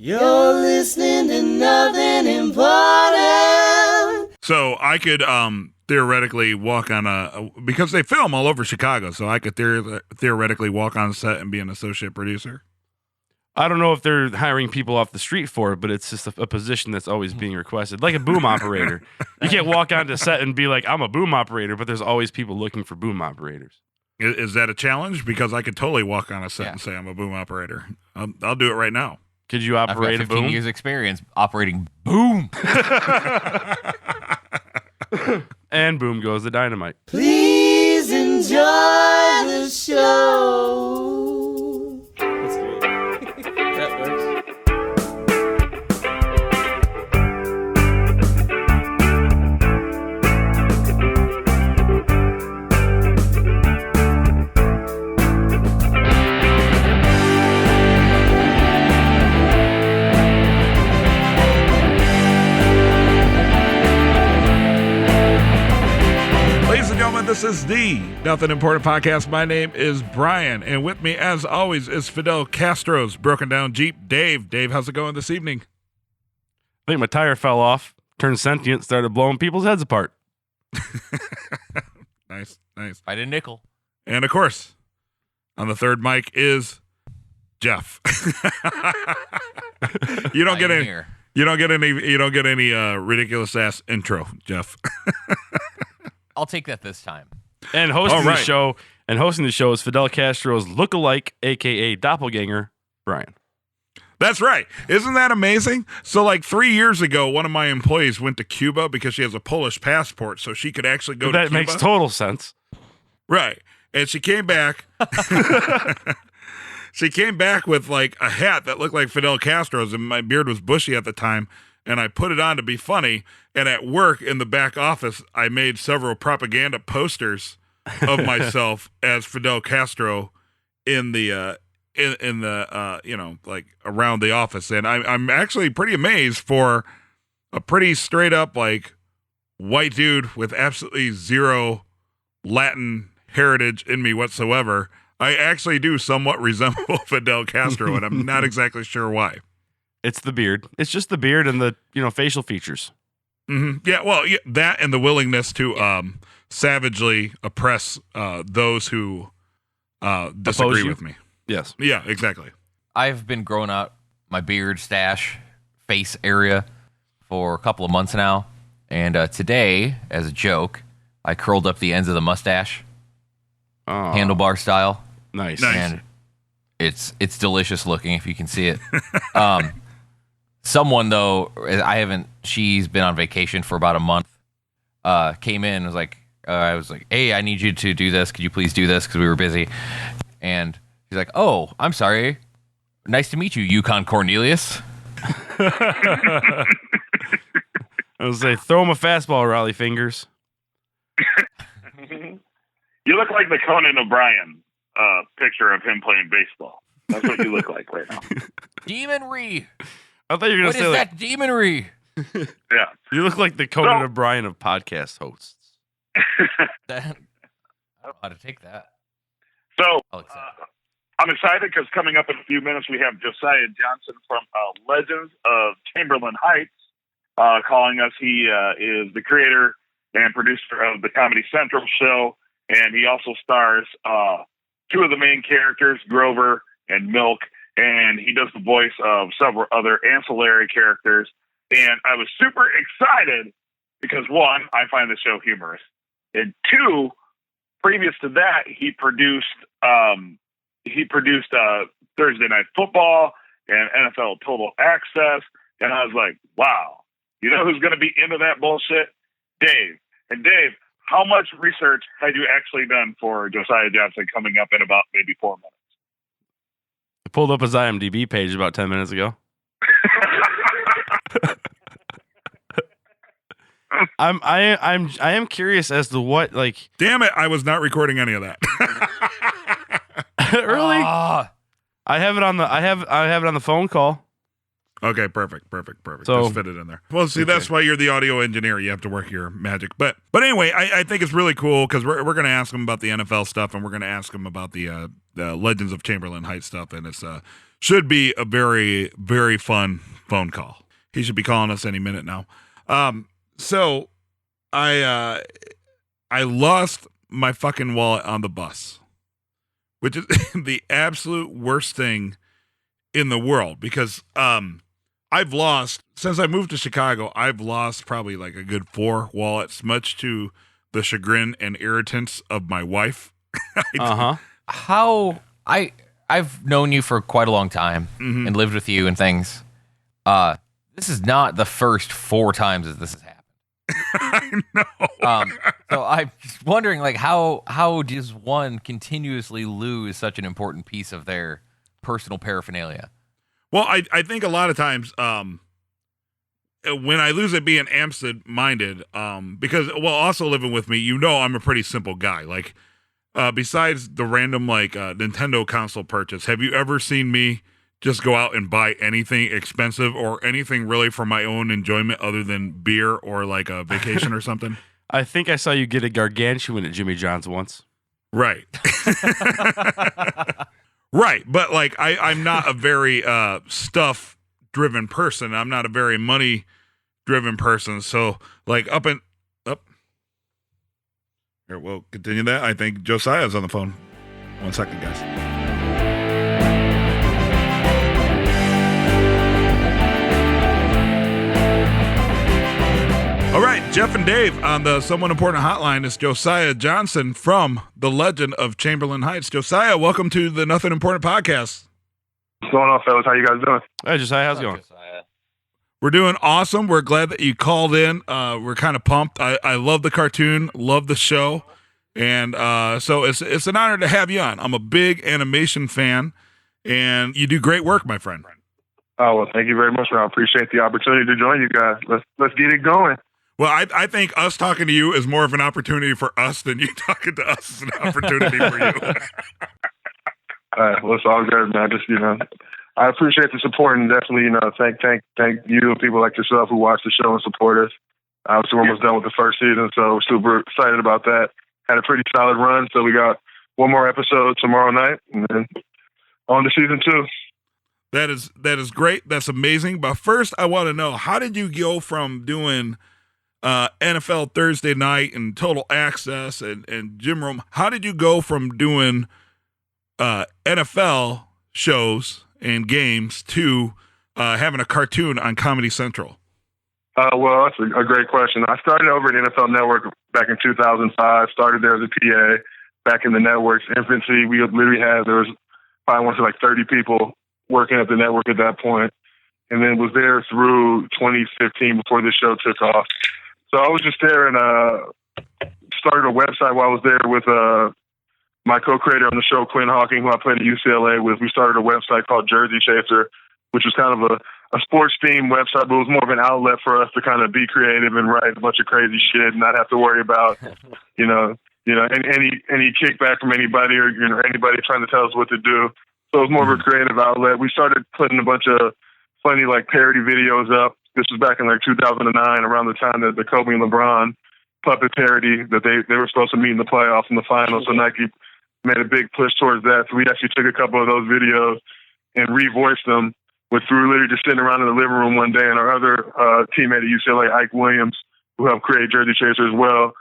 You're listening to nothing important. So I could theoretically walk on because they film all over Chicago, so I could theoretically walk on set and be an associate producer. I don't know if they're hiring people off the street for it, but it's just a position that's always being requested, like a boom operator. You can't walk onto set and be like, I'm a boom operator, but there's always people looking for boom operators. Is that a challenge? Because I could totally walk on a set and say I'm a boom operator. I'll do it right now. Could you operate I've got a 15 boom? years experience operating boom. And boom goes the dynamite. Please enjoy the show. That's great. That works. This is the Nothing Important podcast. My name is Bryan, and with me, as always, is Fidel Castro's Broken Down Jeep, Dave. Dave, how's it going this evening? I think my tire fell off, turned sentient, started blowing people's heads apart. Nice. I did nickel. And of course, on the third mic is Jeff. You don't get any ridiculous ass intro, Jeff. I'll take that this time. And hosting the show is Fidel Castro's lookalike, aka doppelganger, Bryan. That's right. Isn't that amazing? So like 3 years ago, one of my employees went to Cuba because she has a Polish passport, so she could actually go to Cuba. That makes total sense. Right. And she came back. She came back with like a hat that looked like Fidel Castro's, and my beard was bushy at the time. And I put it on to be funny. And at work in the back office, I made several propaganda posters of myself as Fidel Castro in the like around the office. And I'm actually pretty amazed for a pretty straight up like white dude with absolutely zero Latin heritage in me whatsoever. I actually do somewhat resemble Fidel Castro, and I'm not exactly sure why. It's the beard. It's just the beard and the facial features. Mm-hmm. Yeah, well, that and the willingness to savagely oppress those who disagree with me. Yes. Yeah, exactly. I've been growing out my beard stash face area for a couple of months now. And today, as a joke, I curled up the ends of the mustache, handlebar style. Nice. And it's delicious looking if you can see it. Someone, though, she's been on vacation for about a month, came in and was like, I was like, hey, I need you to do this. Could you please do this? Because we were busy. And she's like, oh, I'm sorry. Nice to meet you, Yukon Cornelius. I was like, throw him a fastball, Raleigh fingers. You look like the Conan O'Brien picture of him playing baseball. That's what you look like right now. Demonry. I thought you were going to say that demonry? Yeah. You look like the Conan O'Brien of podcast hosts. I don't know how to take that. So I'll accept it. I'm excited because coming up in a few minutes, we have Josiah Johnson from Legends of Chamberlain Heights calling us. He is the creator and producer of the Comedy Central show, and he also stars two of the main characters, Grover and Milk, and he does the voice of several other ancillary characters. And I was super excited because, one, I find the show humorous, and two, previous to that, he produced Thursday Night Football and NFL Total Access, and I was like, wow, you know who's going to be into that bullshit? Dave. And Dave, how much research had you actually done for Josiah Johnson coming up in about maybe 4 minutes? I pulled up his IMDb page about 10 minutes ago. I am curious as to what, like. Damn it! I was not recording any of that. Really? I have it on the phone call. Okay, perfect. So, just fit it in there. Well, see, that's why you're the audio engineer. You have to work your magic. But anyway, I think it's really cool because we're going to ask him about the NFL stuff, and we're going to ask him about the Legends of Chamberlain Heights stuff, and it's should be a very, very fun phone call. He should be calling us any minute now. So I lost my fucking wallet on the bus, which is the absolute worst thing in the world because I've lost, since I moved to Chicago, I've lost probably like a good 4 wallets, much to the chagrin and irritance of my wife. I've known you for quite a long time and lived with you and things. This is not the first 4 times that this has happened. I know. So I'm just wondering, like, how does one continuously lose such an important piece of their personal paraphernalia? Well, I think a lot of times when I lose it being absent-minded, because, well, also living with me, you know I'm a pretty simple guy. Like, besides the random, like, Nintendo console purchase, have you ever seen me just go out and buy anything expensive or anything really for my own enjoyment other than beer or, like, a vacation or something? I think I saw you get a gargantuan at Jimmy John's once. Right. Right. But, like, I'm not a very stuff-driven person. I'm not a very money-driven person. So, like, Here, we'll continue that. I think Josiah's on the phone. 1 second, guys. All right, Jeff and Dave on the Somewhat Important Hotline is Josiah Johnson from the Legend of Chamberlain Heights. Josiah, welcome to the Nothing Important Podcast. What's going on, fellas? How you guys doing? Hey, Josiah, how's it going? We're doing awesome. We're glad that you called in. We're kind of pumped. I love the cartoon, love the show, and so it's an honor to have you on. I'm a big animation fan, and you do great work, my friend. Oh, well, thank you very much, man. I appreciate the opportunity to join you guys. Let's get it going. Well, I think us talking to you is more of an opportunity for us than you talking to us is an opportunity for you. Well, it's all good, man. Just, I appreciate the support and definitely, thank you and people like yourself who watch the show and support us. Obviously, we're almost done with the first season, so we're super excited about that. Had a pretty solid run, so we got one more episode tomorrow night, and then on to season 2. That is great. That's amazing. But first, I want to know, how did you go from doing NFL Thursday Night and Total Access and Gym Room? How did you go from doing NFL shows and games to having a cartoon on Comedy Central? Well, that's a great question. I started over at NFL Network back in 2005. Started there as a PA back in the network's infancy. We literally there was probably, I want to say, like 30 people working at the network at that point, and then was there through 2015 before the show took off. So I was just there and started a website while I was there with my co-creator on the show, Quinn Hawking, who I played at UCLA with. We started a website called Jersey Chaser, which was kind of a sports-themed website, but it was more of an outlet for us to kind of be creative and write a bunch of crazy shit and not have to worry about, any kickback from anybody or anybody trying to tell us what to do. So it was more of a creative outlet. We started putting a bunch of funny parody videos up. This was back in 2009, around the time that the Kobe and LeBron puppet parody that they were supposed to meet in the playoffs and the finals. So Nike made a big push towards that. So we actually took a couple of those videos and revoiced them. We were literally just sitting around in the living room one day, and our other teammate at UCLA, Ike Williams, who helped create Jersey Chaser as well,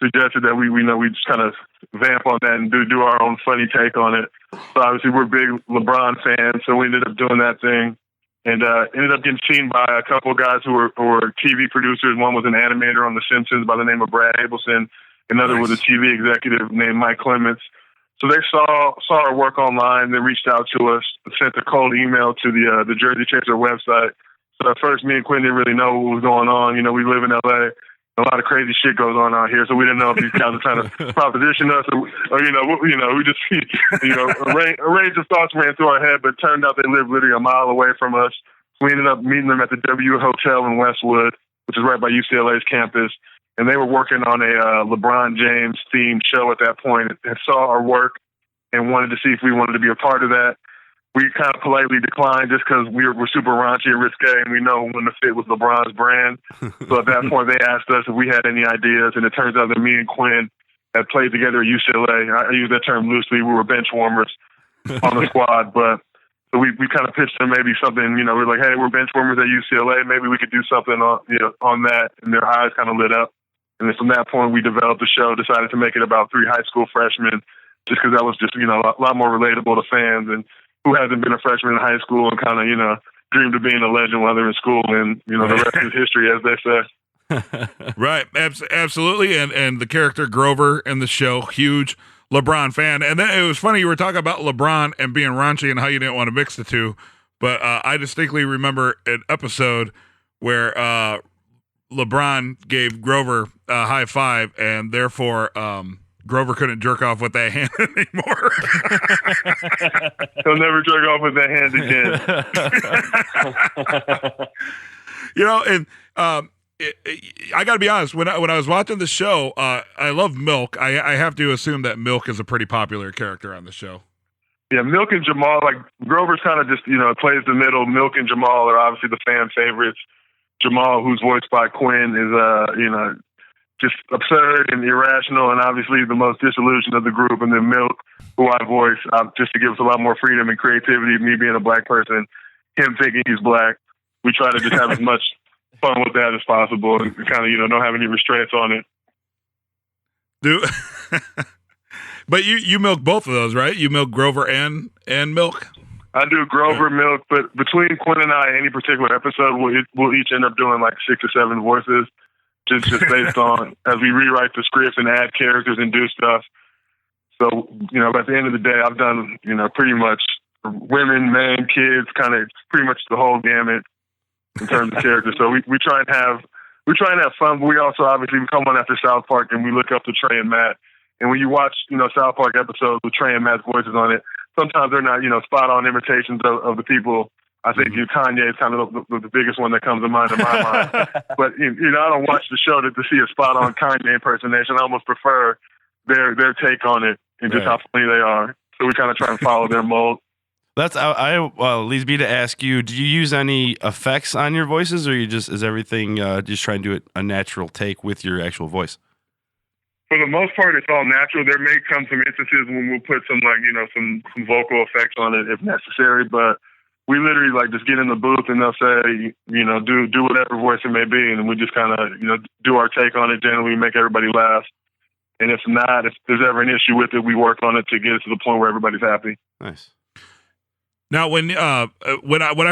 suggested that we just kind of vamp on that and do our own funny take on it. So obviously we're big LeBron fans, so we ended up doing that thing. And ended up getting seen by a couple of guys who were TV producers. One was an animator on The Simpsons by the name of Brad Abelson. Another was a TV executive named Mike Clements. So they saw our work online. They reached out to us, sent a cold email to the Jersey Chaser website. So at first, me and Quinn didn't really know what was going on. We live in LA. A lot of crazy shit goes on out here, so we didn't know if these guys were trying to proposition us, or we just, a range of thoughts ran through our head, but it turned out they lived literally a mile away from us. We ended up meeting them at the W Hotel in Westwood, which is right by UCLA's campus, and they were working on a LeBron James themed show at that point, and saw our work and wanted to see if we wanted to be a part of that. We kind of politely declined just because we're super raunchy and risque, and we know when the fit was LeBron's brand. So at that point, they asked us if we had any ideas, and it turns out that me and Quinn had played together at UCLA. I use that term loosely. We were bench warmers on the squad, but So we kind of pitched them maybe something, we're like, hey, we're bench warmers at UCLA. Maybe we could do something on that. And their eyes kind of lit up. And then from that point, we developed the show, decided to make it about 3 high school freshmen, just because that was just, a lot more relatable to fans and who hasn't been a freshman in high school and kind of, dreamed of being a legend while they're in school. And, the rest is history, as they say. Right. Absolutely. And the character Grover in the show, huge LeBron fan. And then it was funny, you were talking about LeBron and being raunchy and how you didn't want to mix the two. But I distinctly remember an episode where LeBron gave Grover a high five, and therefore Grover couldn't jerk off with that hand anymore. He'll never jerk off with that hand again. And I got to be honest. When I was watching the show, I love Milk. I have to assume that Milk is a pretty popular character on the show. Yeah, Milk and Jamal, like Grover's kind of just plays the middle. Milk and Jamal are obviously the fan favorites. Jamal, who's voiced by Quinn, is just absurd and irrational, and obviously the most disillusioned of the group. And then Milk, who I voice, just to give us a lot more freedom and creativity. Me being a black person, him thinking he's black. We try to just have as much fun with that as possible, and kind of don't have any restraints on it. But you milk both of those, right? You milk Grover and Milk. I do Grover, Milk, but between Quinn and I, any particular episode, we'll each end up doing like 6 or 7 voices, just based on as we rewrite the script and add characters and do stuff. So at the end of the day, I've done pretty much women, men, kids, kind of pretty much the whole gamut in terms of characters. So we try and have fun, but we also obviously come on after South Park and we look up to Trey and Matt. And when you watch South Park episodes with Trey and Matt's voices on it, sometimes they're not spot on imitations of the people. I think Kanye is kind of the biggest one that comes to mind in my mind. But I don't watch the show to see a spot on Kanye impersonation. I almost prefer their take on it and just how funny they are. So we kind of try and follow their mold. Leads me to ask you: do you use any effects on your voices, or is everything just trying to do it a natural take with your actual voice? For the most part, it's all natural. There may come some instances when we'll put some some vocal effects on it if necessary, but we literally just get in the booth and they'll say do whatever voice it may be, and we just kind of do our take on it. Generally, we make everybody laugh, and if there's ever an issue with it, we work on it to get it to the point where everybody's happy. Nice. Now, when I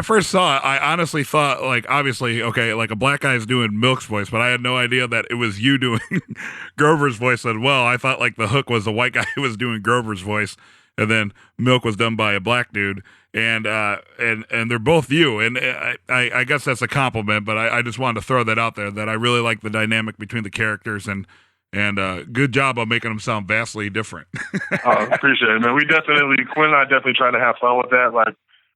first saw it, I honestly thought, obviously, okay, a black guy's doing Milk's voice, but I had no idea that it was you doing Grover's voice as well. I thought the hook was the white guy who was doing Grover's voice, and then Milk was done by a black dude, and they're both you, and I guess that's a compliment, but I just wanted to throw that out there that I really like the dynamic between the characters, and good job on making them sound vastly different. Appreciate it, man. Quinn and I definitely try to have fun with that.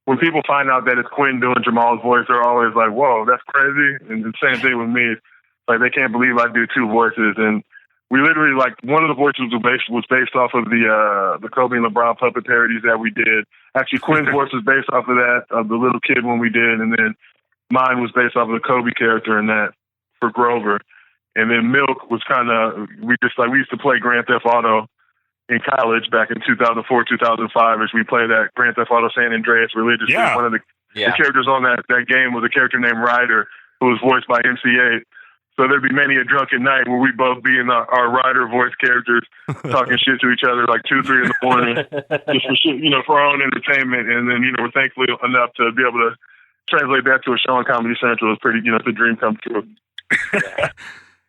When people find out that it's Quinn doing Jamal's voice, they're always like, whoa, that's crazy. And the same thing with me. They can't believe I do 2 voices. And we literally, one of the voices was based off of the Kobe and LeBron puppet parodies that we did. Actually, Quinn's voice was based off of that, of the little kid when we did. And then mine was based off of the Kobe character in that for Grover. And then Milk was we used to play Grand Theft Auto in college back in 2004, 2005, as we played that Grand Theft Auto San Andreas religiously. Yeah. One of the characters on that game was a character named Ryder, who was voiced by MC8. So there'd be many a drunken night where we'd both be in our Ryder voice characters talking shit to each other 2, 3 in the morning, just for shit, for our own entertainment. And then, we're thankful enough to be able to translate that to a show on Comedy Central. It's pretty, it's a dream come true.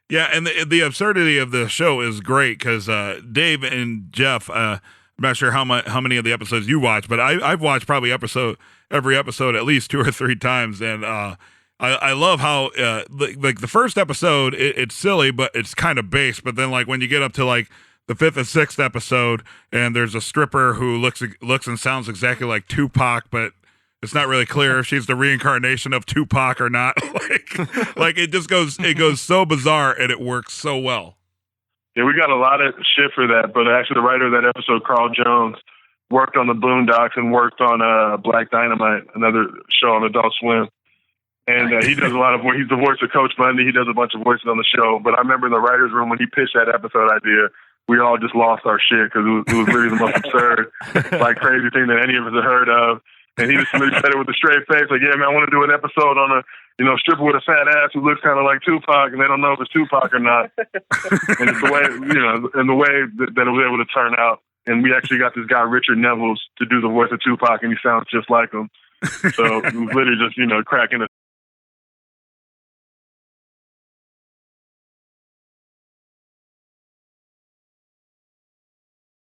Yeah, and the absurdity of the show is great because Dave and Jeff, I'm not sure how many of the episodes you watch, but I've watched probably every episode at least 2 or 3 times, and I love how the first episode it's silly, but it's kind of base, but then when you get up to the 5th and 6th episode, and there's a stripper who looks and sounds exactly like Tupac, but it's not really clear if she's the reincarnation of Tupac or not. It goes so bizarre and it works so well. Yeah, we got a lot of shit for that, but actually the writer of that episode, Carl Jones, worked on the Boondocks and worked on Black Dynamite, another show on Adult Swim. And he does a lot of he's the voice of Coach Bundy. He does a bunch of voices on the show. But I remember in the writer's room when he pitched that episode idea, we all just lost our shit because it was really the most absurd, crazy thing that any of us had heard of. And he just really said it with a straight face, like, yeah, man, I want to do an episode on a, stripper with a fat ass who looks kind of like Tupac, and they don't know if it's Tupac or not. And it's the way, and the way that it was able to turn out. And we actually got this guy, Richard Nevels, to do the voice of Tupac, and he sounds just like him. So it was literally just, cracking